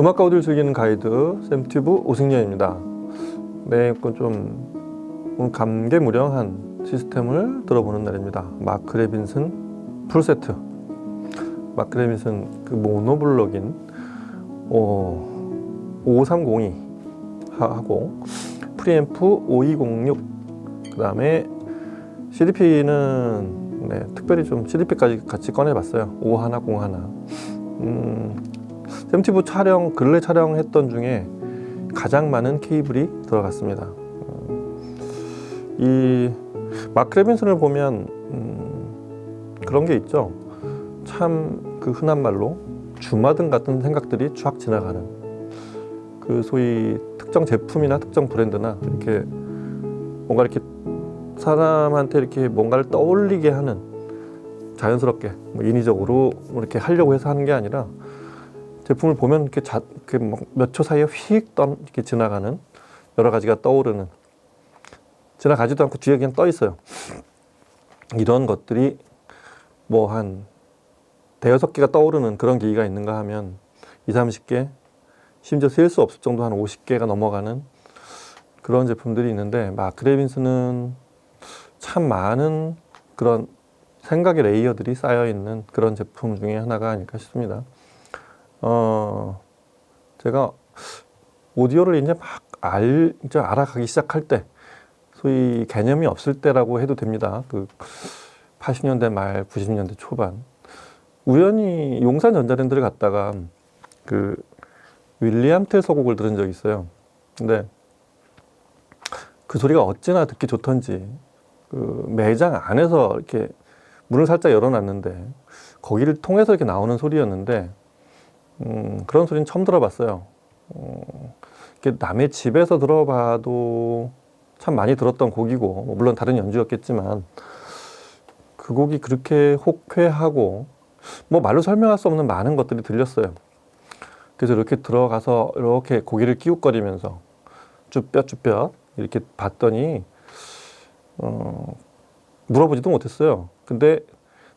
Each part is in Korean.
음악과 오디오를 즐기는 가이드 샘튜브 오승연입니다. 네, 좀 감개무량한 시스템을 들어보는 날입니다. 마크 레빈슨 풀세트. 마크 레빈슨 그 모노블록인 5302 하고 프리앰프 5206, 그 다음에 CDP는 특별히 좀 CDP까지 같이 꺼내봤어요. 5101. 샘튜브 근래 촬영했던 중에 가장 많은 케이블이 들어갔습니다. 이 마크 레빈슨을 보면 그런 게 있죠. 참 그 흔한 말로 주마등 같은 생각들이 쫙 지나가는, 그 소위 특정 제품이나 특정 브랜드나 이렇게 뭔가 이렇게 사람한테 이렇게 뭔가를 떠올리게 하는, 자연스럽게 인위적으로 이렇게 하려고 해서 하는 게 아니라 제품을 보면 이렇게 몇 초 사이에 이렇게 지나가는, 여러 가지가 떠오르는, 지나가지도 않고 뒤에 그냥 떠 있어요. 이런 것들이 뭐 한 대여섯 개가 떠오르는 그런 계기가 있는가 하면 20, 30개, 심지어 셀 수 없을 정도 한 50개가 넘어가는 그런 제품들이 있는데, 마크 레빈슨은 참 많은 그런 생각의 레이어들이 쌓여 있는 그런 제품 중에 하나가 아닐까 싶습니다. 제가 오디오를 이제 이제 알아가기 시작할 때, 소위 개념이 없을 때라고 해도 됩니다. 그 80년대 말, 90년대 초반. 우연히 용산 전자랜드를 갔다가 그 윌리엄 텔 서곡을 들은 적이 있어요. 근데 그 소리가 어찌나 듣기 좋던지, 그 매장 안에서 이렇게 문을 살짝 열어놨는데 거기를 통해서 이렇게 나오는 소리였는데, 그런 소리는 처음 들어봤어요. 이렇게 남의 집에서 들어봐도 참 많이 들었던 곡이고, 물론 다른 연주였겠지만 그 곡이 그렇게 호쾌하고 뭐 말로 설명할 수 없는 많은 것들이 들렸어요. 그래서 이렇게 들어가서 이렇게 고개를 끼웃거리면서 쭈뼛쭈뼛 이렇게 봤더니 물어보지도 못했어요. 근데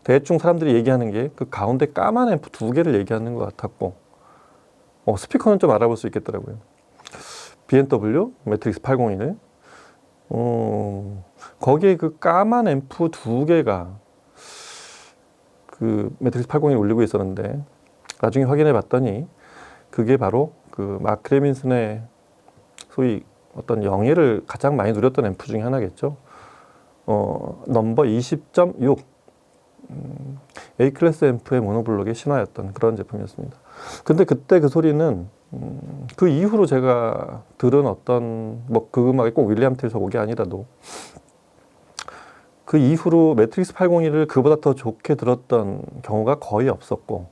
대충 사람들이 얘기하는 게 그 가운데 까만 앰프 2개를 얘기하는 것 같았고, 스피커는 좀 알아볼 수 있겠더라고요. B&W 매트릭스 801. 거기에 그 까만 앰프 2개가 그 매트릭스 801을 울리고 있었는데, 나중에 확인해 봤더니 그게 바로 그 마크 레빈슨의 소위 어떤 영예를 가장 많이 누렸던 앰프 중에 하나겠죠. 넘버 20.6 A클래스 앰프의 모노블록의 신화였던 그런 제품이었습니다. 근데 그때 그 소리는 그 이후로 제가 들은 어떤 그 음악이 꼭 윌리엄 텔 서곡이 아니라도 그 이후로 매트릭스 801을 그보다 더 좋게 들었던 경우가 거의 없었고,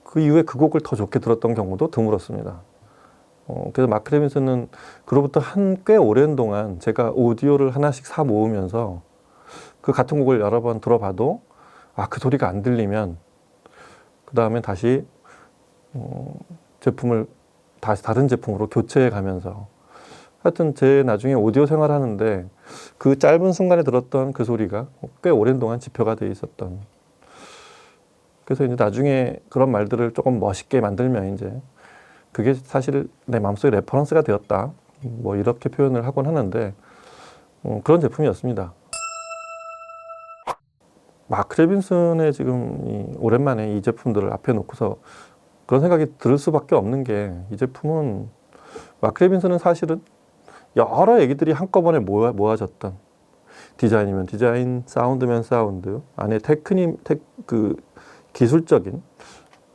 그 이후에 그 곡을 더 좋게 들었던 경우도 드물었습니다. 그래서 마크 레빈슨은 그로부터 꽤 오랜 동안 제가 오디오를 하나씩 사 모으면서 그 같은 곡을 여러 번 들어봐도 그 소리가 안 들리면 그 다음에 다시 제품을 다른 제품으로 교체해 가면서, 하여튼 제 나중에 오디오 생활하는데 그 짧은 순간에 들었던 그 소리가 꽤 오랜 동안 지표가 돼 있었던. 그래서 이제 나중에 그런 말들을 조금 멋있게 만들면 이제 그게 사실 내 마음속에 레퍼런스가 되었다, 뭐 이렇게 표현을 하곤 하는데, 그런 제품이었습니다. 마크 레빈슨의 지금 오랜만에 이 제품들을 앞에 놓고서 그런 생각이 들 수밖에 없는 게, 이 제품은 마크 레빈슨은 사실은 여러 얘기들이 한꺼번에 모아졌던, 디자인이면 디자인, 사운드면 사운드, 안에 그 기술적인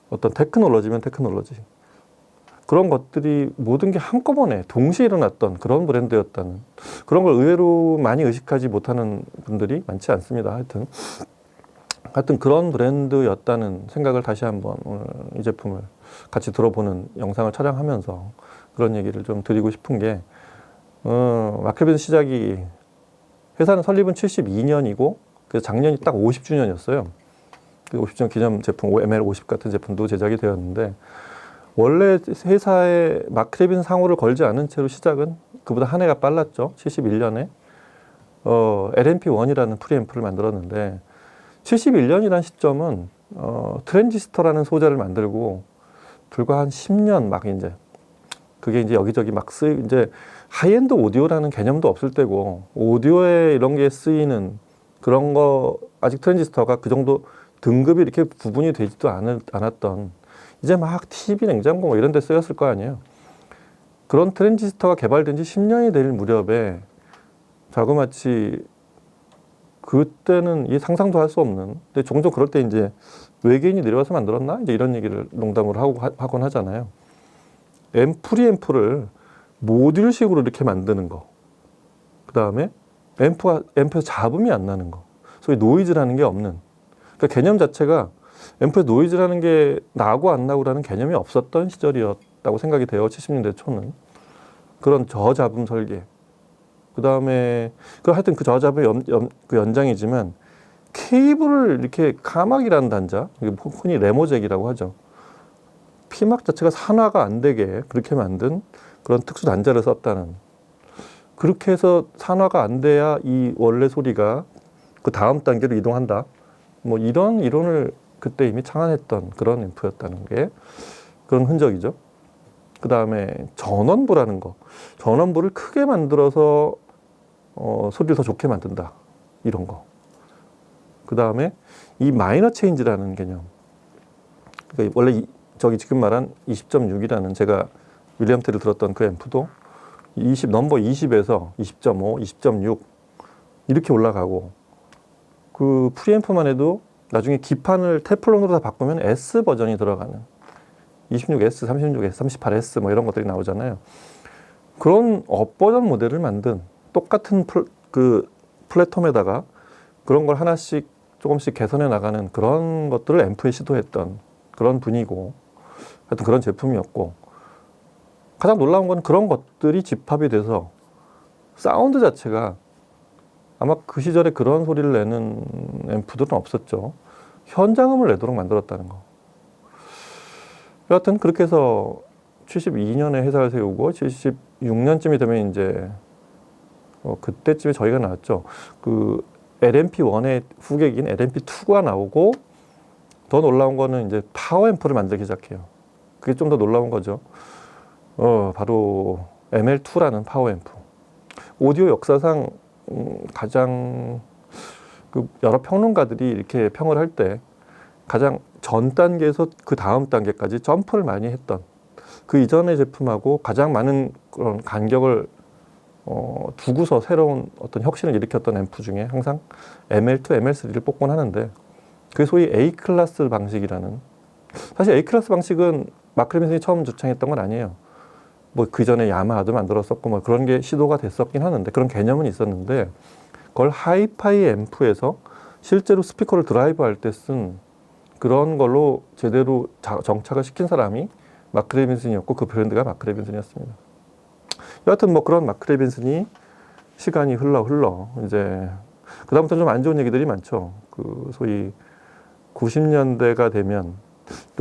어떤 테크놀로지면 테크놀로지, 그런 것들이 모든 게 한꺼번에 동시에 일어났던 그런 브랜드였다는, 그런 걸 의외로 많이 의식하지 못하는 분들이 많지 않습니다. 하여튼 그런 브랜드였다는 생각을 다시 한번 오늘 이 제품을 같이 들어보는 영상을 촬영하면서 그런 얘기를 좀 드리고 싶은 게, 마크 레빈슨 시작이, 회사는 설립은 72년이고 그래서 작년이 딱 50주년이었어요. 그 50주년 기념 제품 ML50 같은 제품도 제작이 되었는데, 원래 회사에 마크 레빈슨 상호를 걸지 않은 채로 시작은 그보다 한 해가 빨랐죠. 71년에 LMP1이라는 프리앰프를 만들었는데, 71년이라는 시점은 트랜지스터라는 소재를 만들고 불과 한 10년 막 이제 그게 이제 여기저기 막 이제 하이엔드 오디오라는 개념도 없을 때고 오디오에 이런 게 쓰이는 그런 거 아직 트랜지스터가 그 정도 등급이 이렇게 구분이 되지도 않았던 이제 막 TV, 냉장고 뭐 이런 데 쓰였을 거 아니에요. 그런 트랜지스터가 개발된 지 10년이 될 무렵에 자그마치 그때는 이 상상도 할 수 없는 근데 종종 그럴 때 이제 외계인이 내려와서 만들었나? 이제 이런 얘기를 농담으로 하곤 하잖아요. 프리앰프를 모듈식으로 이렇게 만드는 거. 그 다음에 앰프에서 잡음이 안 나는 거. 소위 노이즈라는 게 없는. 그러니까 개념 자체가 앰프에 노이즈라는 게 나고 안 나고라는 개념이 없었던 시절이었다고 생각이 돼요. 70년대 초는. 그런 저잡음 설계. 그 다음에 하여튼 그 저잡음의 그 연장이지만 케이블을 이렇게 카막이라는 단자, 흔히 레모잭이라고 하죠. 피막 자체가 산화가 안 되게 그렇게 만든 그런 특수 단자를 썼다는. 그렇게 해서 산화가 안 돼야 이 원래 소리가 그 다음 단계로 이동한다. 뭐 이런 이론을 그때 이미 창안했던 그런 앰프였다는 게 그런 흔적이죠. 그 다음에 전원부라는 거. 전원부를 크게 만들어서 소리를 더 좋게 만든다. 이런 거. 그 다음에 이 마이너 체인지라는 개념. 그러니까 원래 저기 지금 말한 20.6이라는 제가 윌리엄 테를 들었던 그 앰프도 넘버 20에서 20.5, 20.6 이렇게 올라가고 그 프리앰프만 해도 나중에 기판을 테플론으로 다 바꾸면 S 버전이 들어가는 26S, 36S, 38S 뭐 이런 것들이 나오잖아요. 그런 업버전 모델을 만든 똑같은 그 플랫폼에다가 그런 걸 하나씩 조금씩 개선해 나가는 그런 것들을 앰프에 시도했던 그런 분이고 하여튼 그런 제품이었고 가장 놀라운 건 그런 것들이 집합이 돼서 사운드 자체가 아마 그 시절에 그런 소리를 내는 앰프들은 없었죠. 현장음을 내도록 만들었다는 거. 여하튼 그렇게 해서 72년에 회사를 세우고 76년쯤이 되면 이제 그때쯤에 저희가 나왔죠. 그 LMP1의 후계기인 LMP2가 나오고 더 놀라운 거는 이제 파워 앰프를 만들기 시작해요. 그게 좀 더 놀라운 거죠. 바로 ML2라는 파워 앰프. 오디오 역사상 가장 그 여러 평론가들이 이렇게 평을 할 때 가장 전 단계에서 그 다음 단계까지 점프를 많이 했던 그 이전의 제품하고 가장 많은 그런 간격을 두고서 새로운 어떤 혁신을 일으켰던 앰프 중에 항상 ML2, ML3를 뽑곤 하는데 그게 소위 A 클래스 방식이라는 사실 A 클래스 방식은 마크 레빈슨이 처음 주창했던 건 아니에요. 뭐 그 전에 야마하도 만들었었고 뭐 그런 게 시도가 됐었긴 하는데 그런 개념은 있었는데 그걸 하이파이 앰프에서 실제로 스피커를 드라이브할 때 쓴 그런 걸로 제대로 정착을 시킨 사람이 마크 레빈슨이었고 그 브랜드가 마크 레빈슨이었습니다. 여하튼 뭐 그런 마크 레빈슨이 시간이 흘러 이제 그다음부터 좀 안 좋은 얘기들이 많죠. 그 소위 90년대가 되면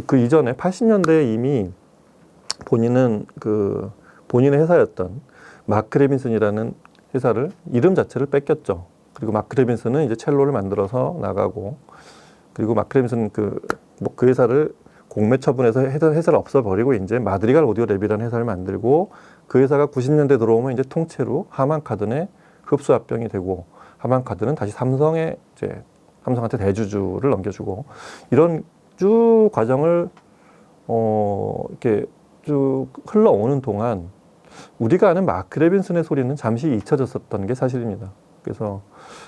그 이전에 80년대에 이미 본인은 그 본인의 회사였던 마크 레빈슨이라는 회사를 이름 자체를 뺏겼죠. 그리고 마크 레빈슨은 이제 첼로를 만들어서 나가고 그리고 마크 레빈슨 그 회사를 공매 처분해서 회사를 없애버리고 이제 마드리갈 오디오 랩이라는 회사를 만들고 그 회사가 90년대 들어오면 이제 통째로 하만 카든의 흡수 합병이 되고 하만 카든은 다시 삼성에 이제 삼성한테 대주주를 넘겨주고 이런 쭉 과정을 이렇게 쭉 흘러오는 동안 우리가 아는 마크 레빈슨의 소리는 잠시 잊혀졌었던 게 사실입니다. 그래서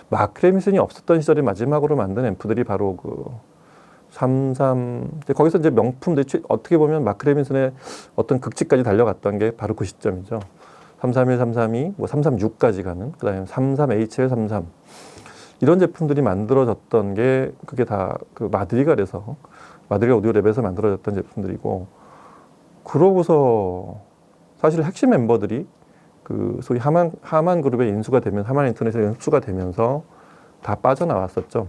마크 레빈슨이 없었던 시절에 마지막으로 만든 앰프들이 바로 그 33 거기서 이제 명품들 어떻게 보면 마크 레빈슨의 어떤 극치까지 달려갔던 게 바로 그 시점이죠. 331, 332, 뭐 336까지 가는 그다음에 33H, 33 이런 제품들이 만들어졌던 게 그게 다 그 마드리갈 오디오 랩에서 만들어졌던 제품들이고 그러고서 사실 핵심 멤버들이 그 소위 하만 그룹에 인수가 되면 하만 인터넷에 인수가 되면서 다 빠져나왔었죠.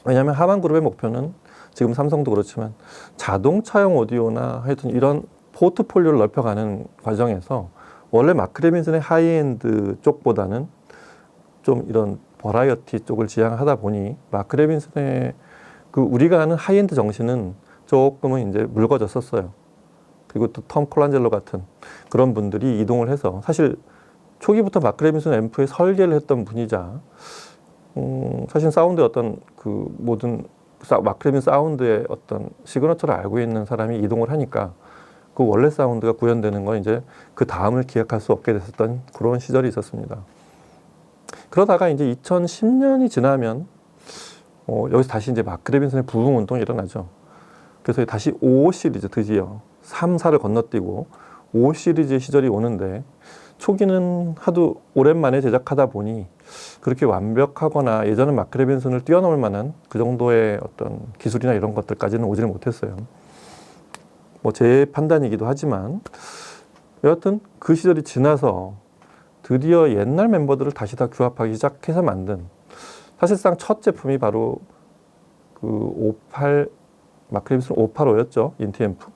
왜냐하면 하만 그룹의 목표는 지금 삼성도 그렇지만 자동차용 오디오나 하여튼 이런 포트폴리오를 넓혀가는 과정에서 원래 마크 레빈슨의 하이엔드 쪽보다는 좀 이런 버라이어티 쪽을 지향하다 보니 마크 레빈슨의 그 우리가 아는 하이엔드 정신은 조금은 이제 묽어졌었어요. 그리고 또 톰 콜란젤로 같은 그런 분들이 이동을 해서 사실 초기부터 마크 레빈슨 앰프의 설계를 했던 분이자 사실 사운드의 어떤 그 모든 마크 레빈 사운드의 어떤 시그너처를 알고 있는 사람이 이동을 하니까 그 원래 사운드가 구현되는 건 이제 그 다음을 기약할 수 없게 됐었던 그런 시절이 있었습니다. 그러다가 이제 2010년이 지나면 여기서 다시 이제 마크 레빈슨의 부흥 운동이 일어나죠. 그래서 다시 5 시리즈 드디어 3, 4를 건너뛰고 5 시리즈의 시절이 오는데 초기는 하도 오랜만에 제작하다 보니 그렇게 완벽하거나 예전에 마크 레빈슨을 뛰어넘을 만한 그 정도의 어떤 기술이나 이런 것들까지는 오지를 못했어요. 뭐 제 판단이기도 하지만 여하튼 그 시절이 지나서 드디어 옛날 멤버들을 다시 다 규합하기 시작해서 만든 사실상 첫 제품이 바로 그 58 마크 레빈슨 585였죠. 인티앰프.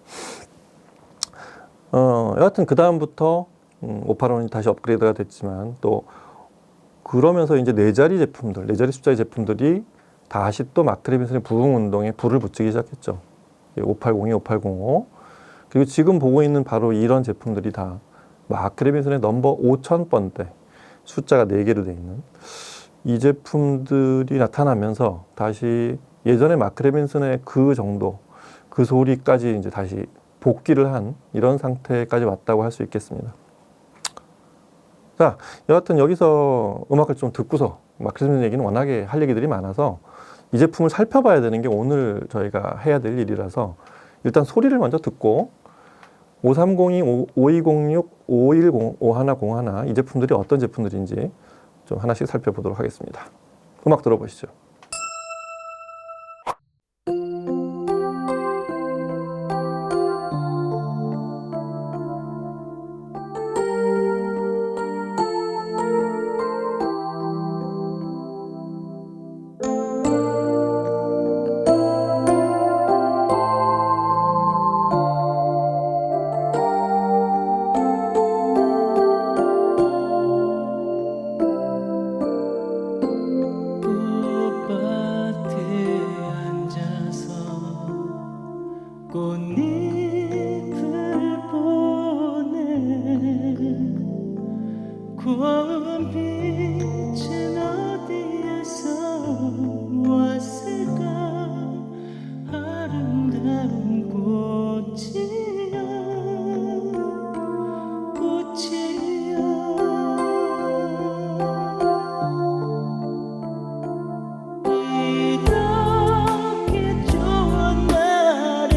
여하튼 그 다음부터 585는 다시 업그레이드가 됐지만 또 그러면서 이제 네 자리 제품들, 네 자리 숫자의 제품들이 다시 또 마크 레빈슨의 부흥 운동에 불을 붙이기 시작했죠. 580이 5805 그리고 지금 보고 있는 바로 이런 제품들이 다 마크 레빈슨의 넘버 5000번대 숫자가 4개로 되어 있는 이 제품들이 나타나면서 다시 예전에 마크 레빈슨의 그 정도 그 소리까지 이제 다시 복귀를 한 이런 상태까지 왔다고 할 수 있겠습니다. 자, 여하튼 여기서 음악을 좀 듣고서 마크 레빈슨 얘기는 워낙에 할 얘기들이 많아서 이 제품을 살펴봐야 되는 게 오늘 저희가 해야 될 일이라서 일단 소리를 먼저 듣고 5302, 5206, 510, 5101 이 제품들이 어떤 제품들인지 좀 하나씩 살펴보도록 하겠습니다. 음악 들어보시죠. 고운 빛은 어디에서 왔을까 아름다운 꽃이여 꽃이여 이렇게 좋은 날에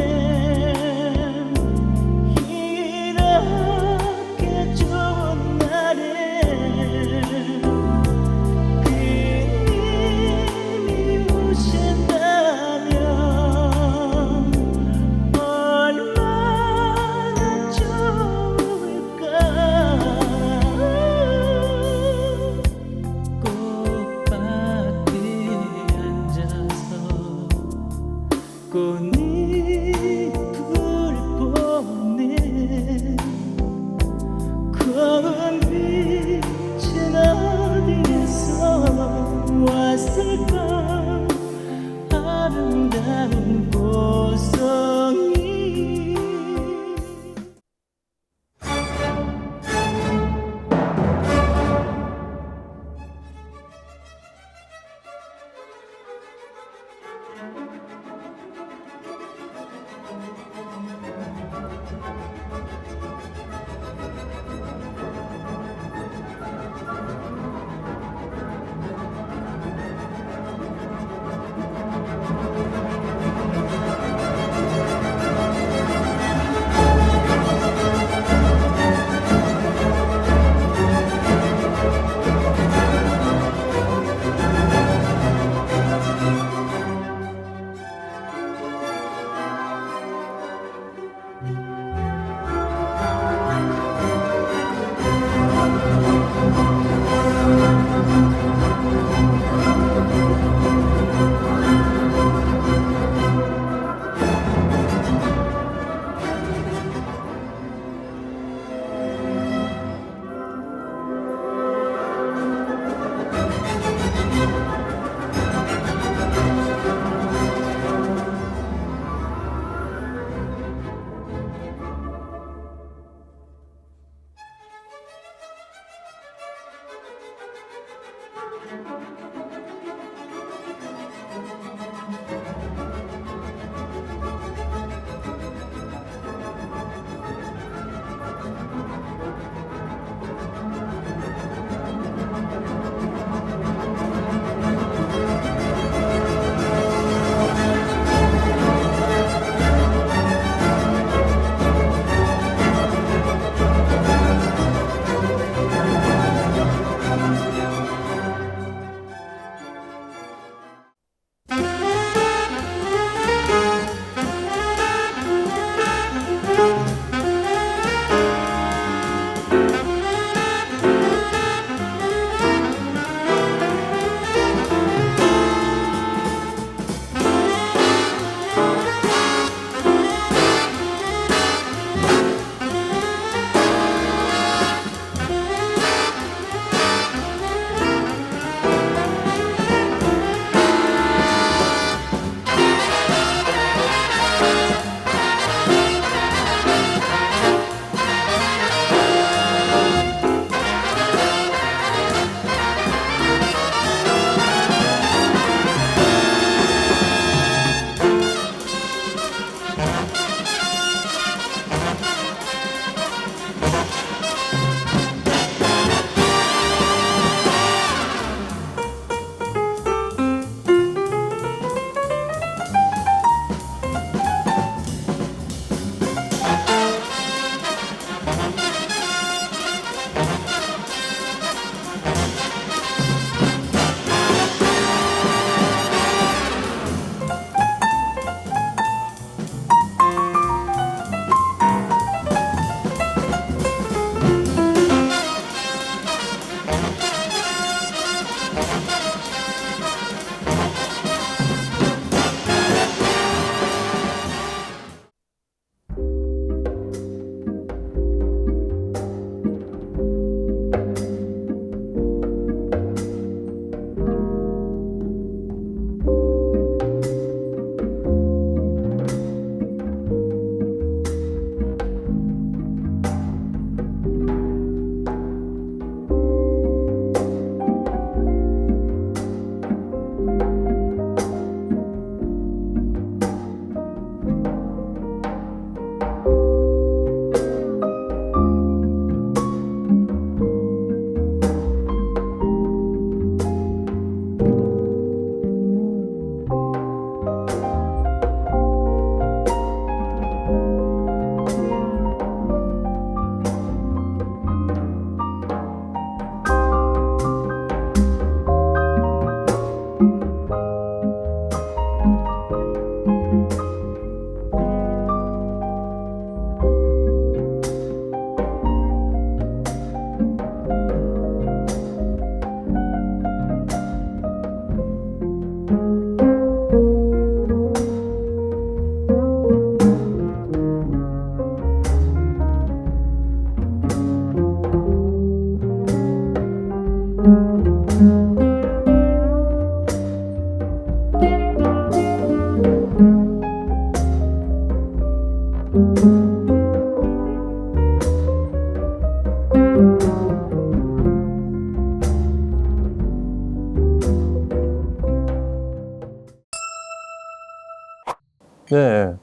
네,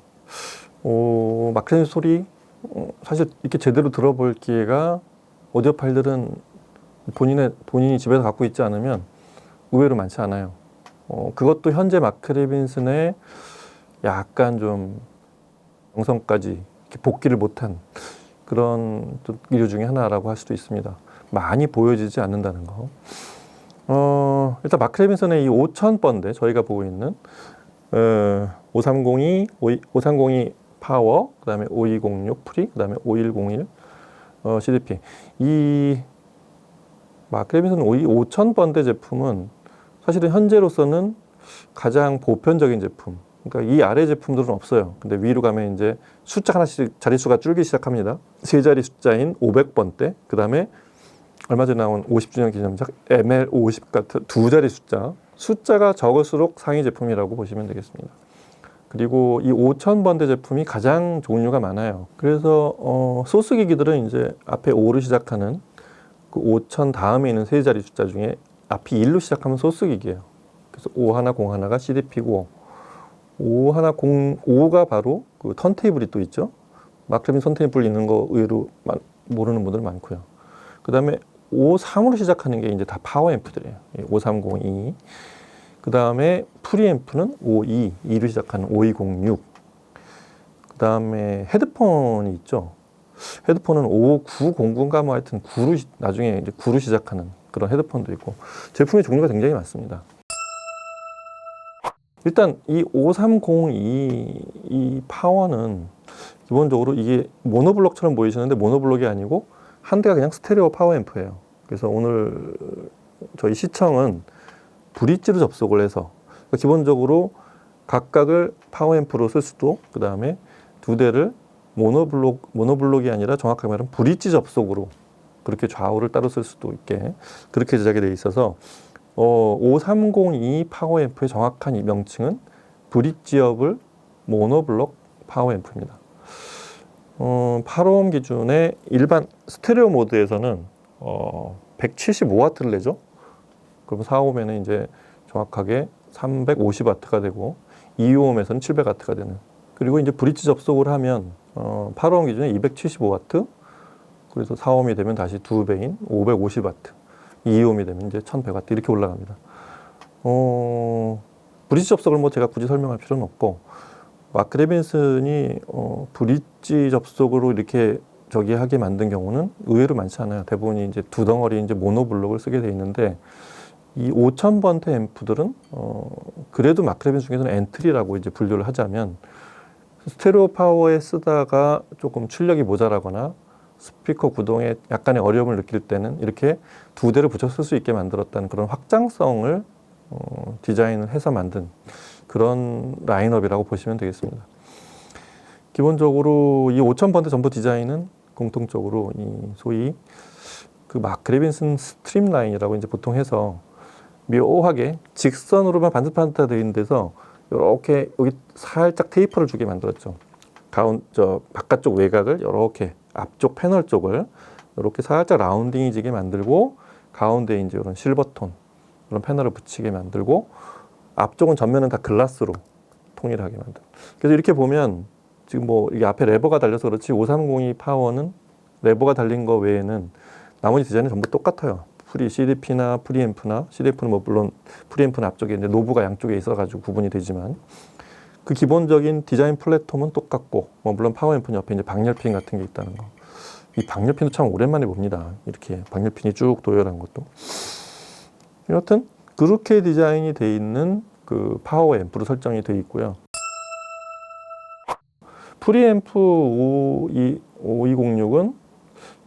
마크레빈 소리 사실 이렇게 제대로 들어볼 기회가 오디오 파일들은 본인이 집에서 갖고 있지 않으면 의외로 많지 않아요. 그것도 현재 마크 레빈슨의 약간 좀 영성까지 이렇게 복귀를 못한 그런 또 이유 중에 하나라고 할 수도 있습니다. 많이 보여지지 않는다는 거. 일단 마크 레빈슨의 이 5000번대 저희가 보고 있는 5302 파워, 그 다음에 5206 프리, 그 다음에 5101 CDP. 이 마크 레빈슨 5000번대 제품은 사실은 현재로서는 가장 보편적인 제품. 그러니까 이 아래 제품들은 없어요. 근데 위로 가면 이제 숫자 하나씩 자릿수가 줄기 시작합니다. 세 자리 숫자인 500번대, 그 다음에 얼마 전에 나온 50주년 기념작 ML50 같은 두 자리 숫자가 적을수록 상위 제품이라고 보시면 되겠습니다. 그리고 이 5000번대 제품이 가장 종류가 많아요. 그래서 소스 기기들은 이제 앞에 5로 시작하는 그 5000 다음에 있는 세 자리 숫자 중에 앞이 1로 시작하면 소스 기기예요. 그래서 5101가 CDP고 5105가 바로 그 턴테이블이 또 있죠. 마크 레빈슨 턴테이블 있는 거 의외로 모르는 분들 많고요. 그 다음에 53으로 시작하는 게 이제 다 파워 앰프들이에요. 5302. 그 다음에 프리앰프는 2로 시작하는 5206. 그 다음에 헤드폰이 있죠. 헤드폰은 5909인가 뭐 하여튼 나중에 이제 9로 시작하는 그런 헤드폰도 있고 제품의 종류가 굉장히 많습니다. 일단 이 5302 이 파워는 기본적으로 이게 모노블록처럼 보이시는데 모노블록이 아니고 한 대가 그냥 스테레오 파워 앰프예요. 그래서 오늘 저희 시청은 브릿지로 접속을 해서 그러니까 기본적으로 각각을 파워 앰프로 쓸 수도 그 다음에 두 대를 모노블록이 아니라 정확하게 말하면 브릿지 접속으로 그렇게 좌우를 따로 쓸 수도 있게 그렇게 제작이 되어 있어서 5302 파워 앰프의 정확한 이 명칭은 브릿지업을 모노블록 파워 앰프입니다. 8오hm 기준의 일반 스테레오 모드에서는 175W를 내죠. 그럼 4ohm에는 이제 정확하게 350W가 되고 2ohm에서는 700W가 되는 그리고 이제 브릿지 접속을 하면 8원 기준에 275와트, 그래서 4옴이 되면 다시 2배인 550와트, 2옴이 되면 이제 1100와트 이렇게 올라갑니다. 브릿지 접속을 뭐 제가 굳이 설명할 필요는 없고, 마크 레빈슨이 브릿지 접속으로 이렇게 저기 하게 만든 경우는 의외로 많지 않아요. 대부분이 이제 두 덩어리 이제 모노블록을 쓰게 돼 있는데, 이 5000번대 앰프들은 그래도 마크 레빈슨 중에서는 엔트리라고 이제 분류를 하자면, 스테레오 파워에 쓰다가 조금 출력이 모자라거나 스피커 구동에 약간의 어려움을 느낄 때는 이렇게 두 대를 붙여 쓸 수 있게 만들었다는 그런 확장성을 디자인을 해서 만든 그런 라인업이라고 보시면 되겠습니다. 기본적으로 이 5000번대 전부 디자인은 공통적으로 이 소위 그 마크 레빈슨 스트림라인이라고 이제 보통 해서 묘하게 직선으로만 반듯반듯하게 되어 있는 데서 이렇게 여기 살짝 테이퍼를 주게 만들었죠. 바깥쪽 외곽을 이렇게 앞쪽 패널 쪽을 이렇게 살짝 라운딩이지게 만들고, 가운데 이제 이런 실버톤 이런 패널을 붙이게 만들고, 앞쪽은 전면은 다 글라스로 통일하게 만든. 그래서 이렇게 보면 지금 뭐 이게 앞에 레버가 달려서 그렇지 5302 파워는 레버가 달린 거 외에는 나머지 디자인은 전부 똑같아요. CDP나 프리앰프나, CDP는 뭐 물론 프리앰프는 앞쪽에 이제 노브가 양쪽에 있어가지고 구분이 되지만, 그 기본적인 디자인 플랫폼은 똑같고, 뭐 물론 파워앰프는 옆에 이제 방열핀 같은 게 있다는 거. 이 방열핀도 참 오랜만에 봅니다. 이렇게 방열핀이 쭉 도열한 것도. 여하튼 그렇게 디자인이 돼 있는 그 파워앰프로 설정이 돼 있고요. 프리앰프 5206은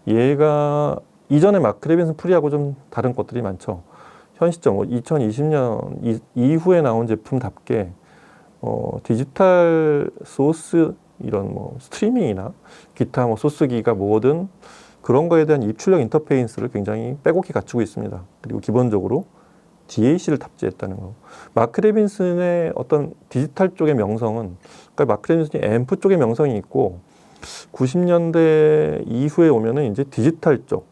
얘가 이전에 마크 레빈슨 프리하고 좀 다른 것들이 많죠. 현 시점 2020년 이후에 나온 제품답게 디지털 소스 이런 뭐 스트리밍이나 기타 뭐 소스기가 뭐든 그런 거에 대한 입출력 인터페이스를 굉장히 빼곡히 갖추고 있습니다. 그리고 기본적으로 DAC를 탑재했다는 거. 마크 레빈슨의 어떤 디지털 쪽의 명성은, 그러니까 마크 레빈슨이 앰프 쪽의 명성이 있고, 90년대 이후에 오면은 이제 디지털 쪽,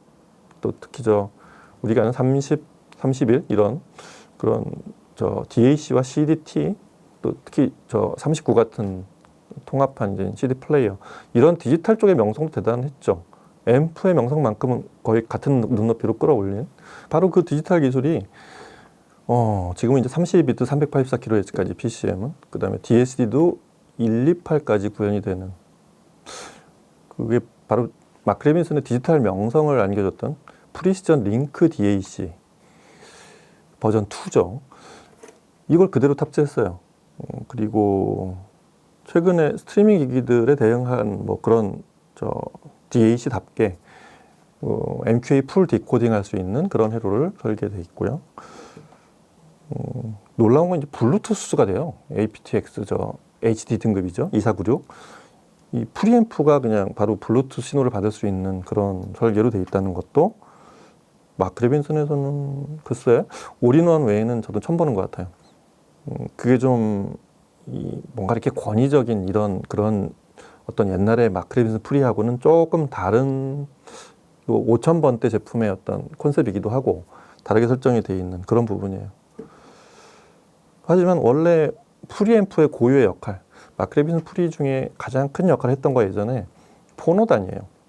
또 특히 우리가 아는 31 이런 그런 DAC와 CDT, 또 특히 39 같은 통합한 이제 CD 플레이어, 이런 디지털 쪽의 명성도 대단했죠. 앰프의 명성만큼은 거의 같은 눈높이로 끌어올린 바로 그 디지털 기술이 지금은 이제 32비트 384kHz까지 PCM은, 그 다음에 DSD도 128까지 구현이 되는, 그게 바로 마크 레빈슨의 디지털 명성을 안겨줬던 프리시전 링크 DAC 버전 2죠. 이걸 그대로 탑재했어요. 그리고 최근에 스트리밍 기기들에 대응한 뭐 그런 DAC답게 MQA 풀 디코딩 할 수 있는 그런 회로를 설계되어 있고요. 놀라운 건 이제 블루투스가 돼요. aptX HD 등급이죠. 2496. 이 프리앰프가 그냥 바로 블루투스 신호를 받을 수 있는 그런 설계로 되어 있다는 것도 마크 레빈슨에서는 글쎄 올인원 외에는 저도 처음 보는 것 같아요. 그게 좀 뭔가 이렇게 권위적인 이런 그런 어떤 옛날에 마크 레빈슨 프리하고는 조금 다른 5000번대 제품의 어떤 콘셉트이기도 하고 다르게 설정이 되어 있는 그런 부분이에요. 하지만 원래 프리앰프의 고유의 역할, 마크 레빈슨 프리 중에 가장 큰 역할을 했던 거 예전에 포노단이에요.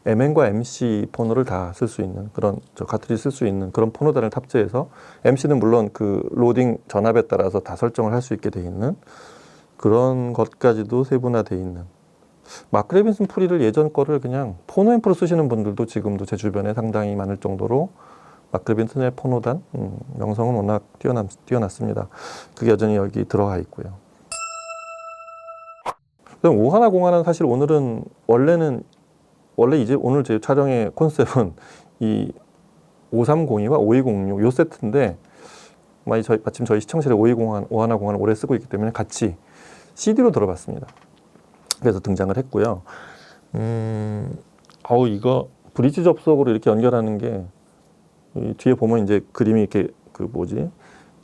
MN과 MC 포노를 다 쓸 수 있는 그런 카트리지 쓸 수 있는 그런 포노단을 탑재해서, MC는 물론 그 로딩 전압에 따라서 다 설정을 할 수 있게 돼 있는 그런 것까지도 세분화돼 있는, 마크 레빈슨 프리를 예전 거를 그냥 포노 앰프로 쓰시는 분들도 지금도 제 주변에 상당히 많을 정도로 마크 레빈슨의 포노단 명성은 워낙 뛰어났습니다. 그게 여전히 여기 들어가 있고요. 그럼 5101은 사실 오늘은 원래 이제 오늘 제 촬영의 컨셉은 이 5302와 5206 요 세트인데, 마침 저희 시청실에 5101을 오래 쓰고 있기 때문에 같이 CD로 들어봤습니다. 그래서 등장을 했고요. 이거 브릿지 접속으로 이렇게 연결하는 게, 이 뒤에 보면 이제 그림이 이렇게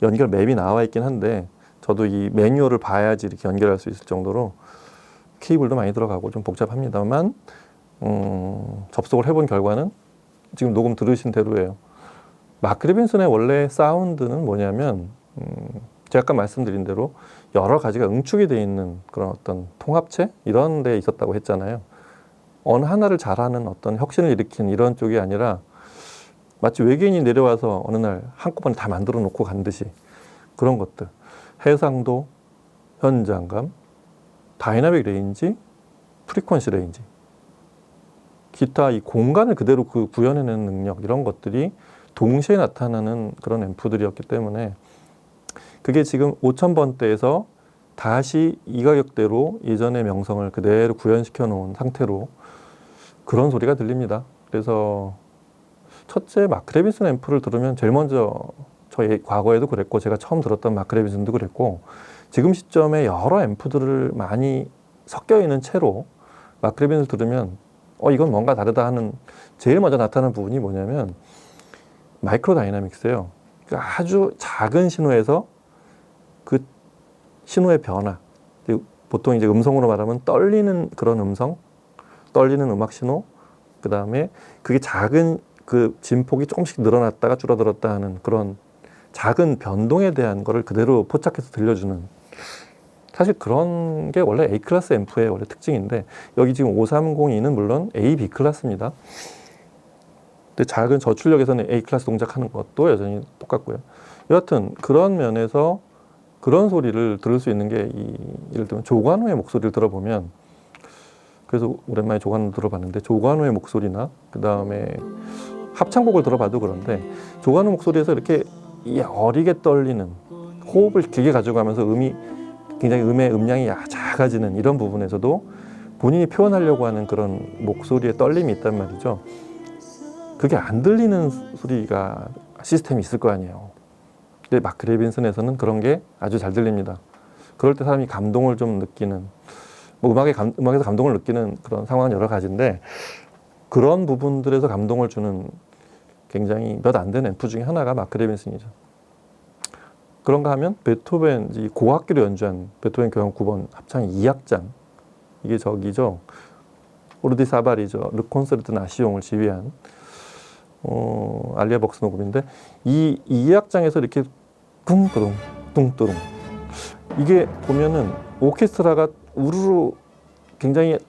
연결 맵이 나와 있긴 한데, 저도 이 매뉴얼을 봐야지 이렇게 연결할 수 있을 정도로 케이블도 많이 들어가고 좀 복잡합니다만, 접속을 해본 결과는 지금 녹음 들으신 대로예요. 마크 레빈슨의 원래 사운드는 뭐냐면, 제가 아까 말씀드린 대로 여러 가지가 응축이 돼 있는 그런 어떤 통합체 이런 데 있었다고 했잖아요. 어느 하나를 잘하는 어떤 혁신을 일으킨 이런 쪽이 아니라 마치 외계인이 내려와서 어느 날 한꺼번에 다 만들어 놓고 간 듯이 그런 것들. 해상도, 현장감, 다이나믹 레인지, 프리퀀시 레인지. 기타 이 공간을 그대로 구현해내는 능력 이런 것들이 동시에 나타나는 그런 앰프들이었기 때문에 그게 지금 5,000번대에서 다시 이 가격대로 예전의 명성을 그대로 구현시켜 놓은 상태로 그런 소리가 들립니다. 그래서 첫째 마크 레빈슨 앰프를 들으면 제일 먼저 저희 과거에도 그랬고 제가 처음 들었던 마크 레빈슨도 그랬고 지금 시점에 여러 앰프들을 많이 섞여 있는 채로 마크 레빈슨을 들으면 이건 뭔가 다르다 하는 제일 먼저 나타나는 부분이 뭐냐면 마이크로 다이나믹스예요. 그러니까 아주 작은 신호에서 그 신호의 변화, 보통 이제 음성으로 말하면 떨리는 그런 음성, 떨리는 음악 신호, 그 다음에 그게 작은 그 진폭이 조금씩 늘어났다가 줄어들었다 하는 그런 작은 변동에 대한 거를 그대로 포착해서 들려주는 사실 그런 게 원래 A클래스 앰프의 원래 특징인데 여기 지금 5302는 물론 A, B 클래스입니다. 근데 작은 저출력에서는 A클래스 동작하는 것도 여전히 똑같고요. 여하튼 그런 면에서 그런 소리를 들을 수 있는 게 예를 들면 조관우의 목소리를 들어보면 그래서 오랜만에 조관우 들어봤는데 조관우의 목소리나 그 다음에 합창곡을 들어봐도 그런데 조관우 목소리에서 이렇게 어리게 떨리는 호흡을 길게 가져가면서 굉장히 음의 음량이 작아지는 이런 부분에서도 본인이 표현하려고 하는 그런 목소리의 떨림이 있단 말이죠. 그게 안 들리는 소리가 시스템이 있을 거 아니에요. 근데 마크 레빈슨에서는 그런 게 아주 잘 들립니다. 그럴 때 사람이 감동을 좀 느끼는 음악에서 감동을 느끼는 그런 상황은 여러 가지인데 그런 부분들에서 감동을 주는 굉장히 몇 안 되는 앰프 중에 하나가 마크 레빈슨이죠. 그런가 하면 베토벤 이 고학기로 연주한 베토벤 교향 9번 합창 2악장 이게 저기죠. 오르디 사바리죠. 르 콘서트 나시옹을 지휘한 알리아 벅스 녹음인데 이 2악장에서 이렇게 뚱뚜둥 뚱뚜둥 이게 보면은 오케스트라가 우르르 굉장히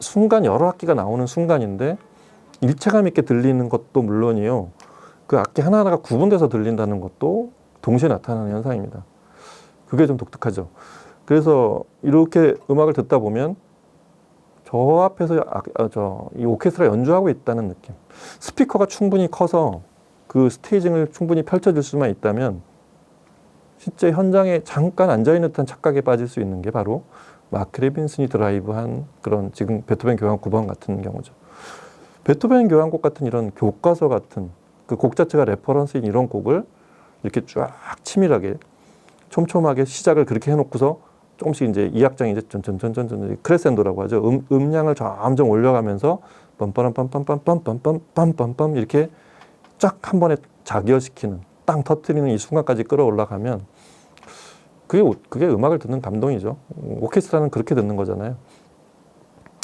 순간 여러 악기가 나오는 순간인데 일체감 있게 들리는 것도 물론이요. 그 악기 하나하나가 구분돼서 들린다는 것도 동시에 나타나는 현상입니다. 그게 좀 독특하죠. 그래서 이렇게 음악을 듣다 보면 저 앞에서 이 오케스트라 연주하고 있다는 느낌. 스피커가 충분히 커서 그 스테이징을 충분히 펼쳐줄 수만 있다면 실제 현장에 잠깐 앉아있는 듯한 착각에 빠질 수 있는 게 바로 마크 레빈슨이 드라이브한 그런 지금 베토벤 교향 9번 같은 경우죠. 베토벤 교향곡 같은 이런 교과서 같은 그 곡 자체가 레퍼런스인 이런 곡을 이렇게 쫙 치밀하게 촘촘하게 시작을 그렇게 해놓고서 조금씩 이제 2악장이 이제 전전전전전 크레센도라고 하죠. 음량을 점점 올려가면서 빰빰빰빰빰빰빰빰빰빰빰 이렇게 쫙 한 번에 자기화시키는 땅 터트리는 이 순간까지 끌어올라가면 그게 음악을 듣는 감동이죠. 오케스트라는 그렇게 듣는 거잖아요.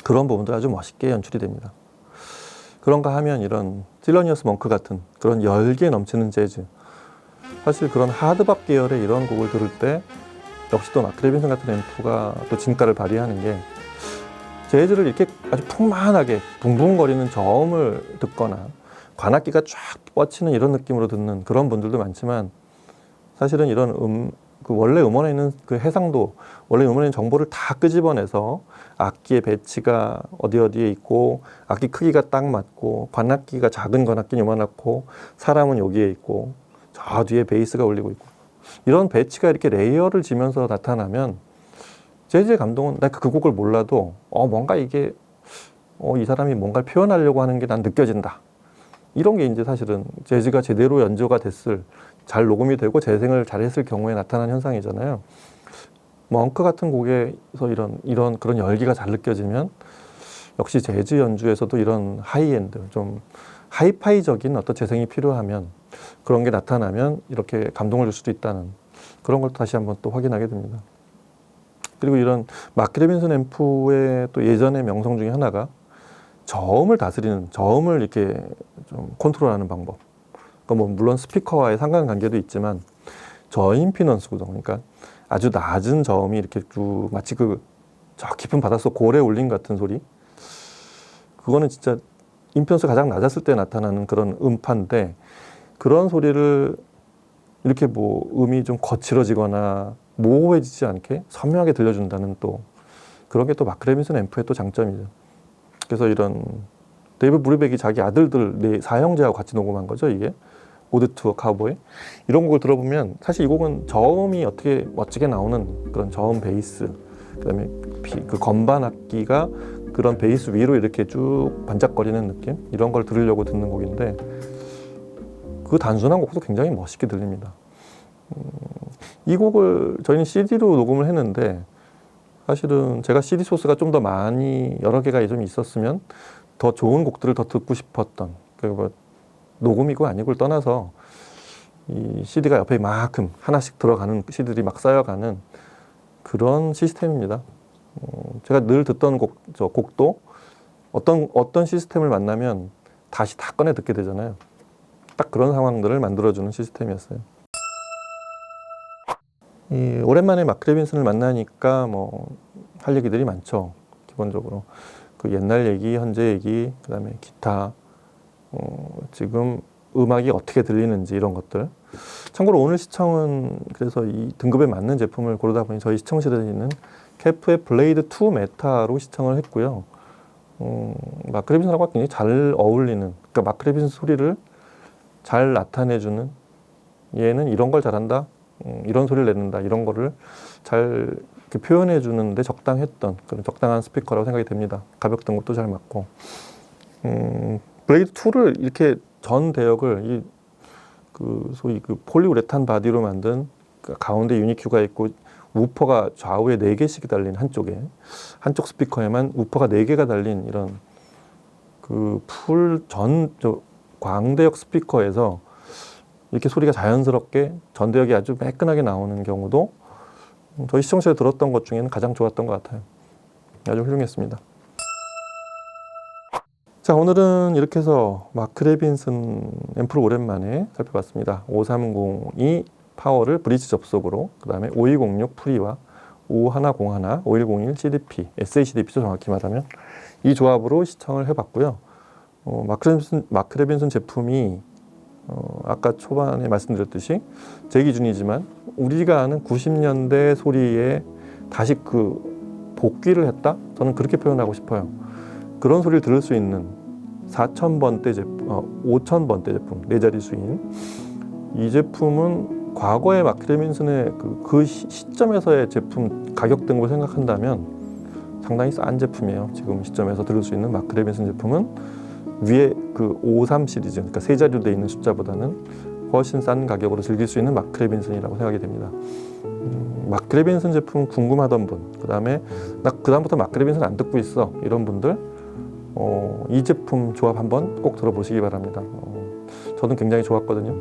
그런 부분도 아주 멋있게 연출이 됩니다. 그런가 하면 이런 틸러니어스 멍크 같은 그런 열기에 넘치는 재즈 사실 그런 하드밥 계열의 이런 곡을 들을 때 역시 또 마크 레빈슨 같은 앰프가 또 진가를 발휘하는 게 재즈를 이렇게 아주 풍만하게 붕붕거리는 저음을 듣거나 관악기가 쫙 뻗치는 이런 느낌으로 듣는 그런 분들도 많지만 사실은 이런 그 원래 음원에 있는 그 해상도 원래 음원에 있는 정보를 다 끄집어내서 악기의 배치가 어디에 있고 악기 크기가 딱 맞고 관악기가 작은 관악기는 요만하고 사람은 여기에 있고 저 뒤에 베이스가 울리고 있고 이런 배치가 이렇게 레이어를 지면서 나타나면 재즈의 감동은 내가 그 곡을 몰라도 뭔가 이게 이 사람이 뭔가를 표현하려고 하는 게 난 느껴진다. 이런 게 이제 사실은 재즈가 제대로 연주가 됐을 잘 녹음이 되고 재생을 잘했을 경우에 나타난 현상이잖아요. 멍크 같은 곡에서 이런 그런 열기가 잘 느껴지면 역시 재즈 연주에서도 이런 하이엔드 좀 하이파이적인 어떤 재생이 필요하면 그런 게 나타나면 이렇게 감동을 줄 수도 있다는 그런 걸 다시 한번 또 확인하게 됩니다. 그리고 이런 마크 레빈슨 앰프의 또 예전의 명성 중에 하나가 저음을 다스리는 저음을 이렇게 좀 컨트롤하는 방법. 그러니까 뭐 물론 스피커와의 상관관계도 있지만 저임피넌스 구동, 그러니까 아주 낮은 저음이 이렇게 쭉 마치 저 깊은 바닷속 고래 울림 같은 소리. 그거는 진짜 임편수 가장 낮았을 때 나타나는 그런 음파인데 그런 소리를 이렇게 뭐 음이 좀 거칠어지거나 모호해지지 않게 선명하게 들려준다는 또 그런 게 또 마크레빈슨 앰프의 또 장점이죠. 그래서 이런 데이브 브루백이 자기 아들들 4형제하고 같이 녹음한 거죠, 이게. 오드 투어 카우보이. 이런 곡을 들어보면 사실 이 곡은 저음이 어떻게 멋지게 나오는 그런 저음 베이스, 그다음에 그 건반 악기가 그런 베이스 위로 이렇게 쭉 반짝거리는 느낌, 이런 걸 들으려고 듣는 곡인데 그 단순한 곡도 굉장히 멋있게 들립니다. 이 곡을 저희는 CD로 녹음을 했는데 사실은 제가 CD 소스가 좀 더 많이 여러 개가 좀 있었으면 더 좋은 곡들을 더 듣고 싶었던, 뭐 녹음이고 아니고를 떠나서 이 CD가 옆에 이만큼 하나씩 들어가는 CD들이 막 쌓여가는 그런 시스템입니다. 제가 늘 듣던 곡도 어떤 시스템을 만나면 다시 다 꺼내 듣게 되잖아요. 딱 그런 상황들을 만들어주는 시스템이었어요. 오랜만에 마크레빈슨을 만나니까 뭐 할 얘기들이 많죠. 기본적으로 그 옛날 얘기, 현재 얘기, 그다음에 기타, 지금 음악이 어떻게 들리는지 이런 것들. 참고로 오늘 시청은 그래서 이 등급에 맞는 제품을 고르다 보니 저희 시청실에 있는 캐프의 블레이드 2 메타로 시청을 했고요. 마크레빈슨하고 굉장히 잘 어울리는, 그러니까 마크레빈슨 소리를 잘 나타내주는, 얘는 이런 걸 잘한다, 이런 소리를 내는다, 이런 거를 잘 이렇게 표현해 주는데 적당했던 그런 적당한 스피커라고 생각이 됩니다. 가볍던 것도 잘 맞고. 블레이드 2를 이렇게 전 대역을 소위 폴리우레탄 바디로 만든 가운데 유니큐가 있고 우퍼가 좌우에 4개씩 달린 한쪽 스피커에만 우퍼가 4개가 달린 이런 광대역 스피커에서 이렇게 소리가 자연스럽게 전대역이 아주 매끈하게 나오는 경우도 저희 시청자에 들었던 것 중에는 가장 좋았던 것 같아요. 아주 훌륭했습니다. 자, 오늘은 이렇게 해서 마크레빈슨 앰프를 오랜만에 살펴봤습니다. 5302 파워를 브릿지 접속으로, 그 다음에 5206 프리와 5101, 5101 CDP, SACDP죠 정확히 말하면, 이 조합으로 시청을 해봤고요. 마크레빈슨 제품이 아까 초반에 말씀드렸듯이 제 기준이지만 우리가 아는 90년대 소리에 다시 복귀를 했다? 저는 그렇게 표현하고 싶어요. 그런 소리를 들을 수 있는 4,000번대 제품, 5,000번대 제품, 4자리 수인. 이 제품은 과거의 마크레빈슨의 그 시점에서의 제품 가격 등을 생각한다면 상당히 싼 제품이에요. 지금 시점에서 들을 수 있는 마크레빈슨 제품은 위에 53 시리즈, 그러니까 3자리로 되어 있는 숫자보다는 훨씬 싼 가격으로 즐길 수 있는 마크레빈슨이라고 생각이 됩니다. 마크레빈슨 제품 궁금하던 분, 그 다음부터 마크레빈슨 안 듣고 있어, 이런 분들 이 제품 조합 한번 꼭 들어보시기 바랍니다. 저는 굉장히 좋았거든요.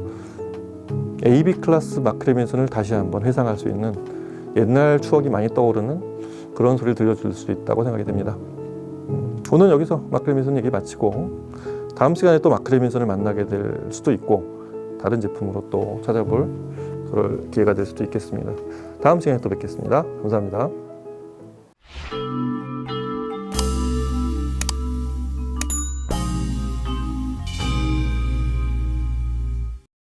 AB 클래스 마크레빈슨을 다시 한번 회상할 수 있는, 옛날 추억이 많이 떠오르는 그런 소리를 들려줄 수 있다고 생각이 됩니다. 오늘 여기서 마크레빈슨 얘기 마치고 다음 시간에 또 마크레빈슨을 만나게 될 수도 있고 다른 제품으로 또 찾아볼 그럴 기회가 될 수도 있겠습니다. 다음 시간에 또 뵙겠습니다. 감사합니다.